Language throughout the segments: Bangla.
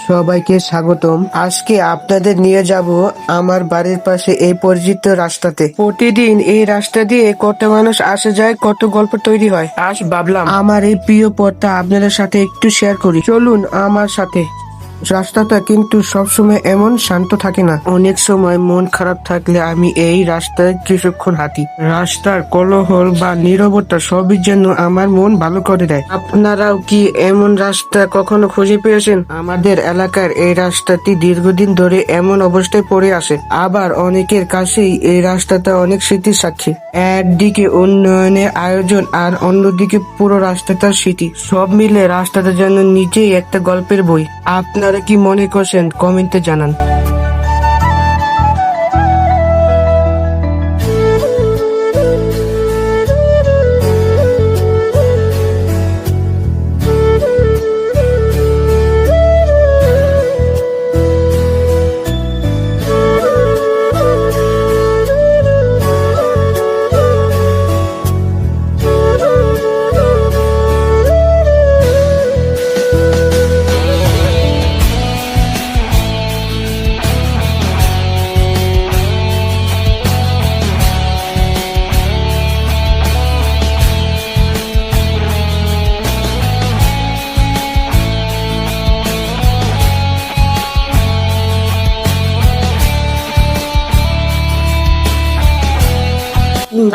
সবাইকে স্বাগতম। আজকে আপনাদের নিয়ে যাব আমার বাড়ির পাশে এই পরিচিত রাস্তাতে। প্রতিদিন এই রাস্তা দিয়ে কত মানুষ আসে যায়, কত গল্প তৈরি হয়। আজ ভাবলাম আমার এই প্রিয় পথটা আপনাদের সাথে একটু শেয়ার করি। চলুন আমার সাথে। রাস্তাটা কিন্তু সবসময় এমন শান্ত থাকে না। অনেক সময় মন খারাপ থাকলে আমি এই রাস্তায় কিছুক্ষণ হাঁটি। রাস্তার কোলাহল বা নীরবতা সবই যেন আমার মন ভালো করে দেয়। আপনারাও কি এমন রাস্তা কখনো খুঁজে পেয়েছেন? আমাদের এলাকার এই রাস্তাটি দীর্ঘদিন ধরে এমন অবস্থায় পড়ে আছে। আবার অনেকের কাছেই এই রাস্তাটা অনেক স্মৃতির সাক্ষী। একদিকে উন্নয়নের আয়োজন আর অন্যদিকে পুরো রাস্তাটার স্মৃতি। সব মিলে রাস্তাটা যেন নিজেই একটা গল্পের বই। আপনারা কি মনে করছেন কমেন্টে জানান।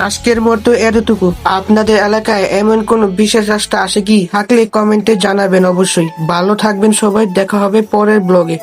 আজকের মতো এতটুকু। আপনাদের এলাকায় এমন কোন বিশেষ রাস্তা আছে কি? থাকলে কমেন্টে জানাবেন অবশ্যই। ভালো থাকবেন সবাই, দেখা হবে পরের ব্লগে।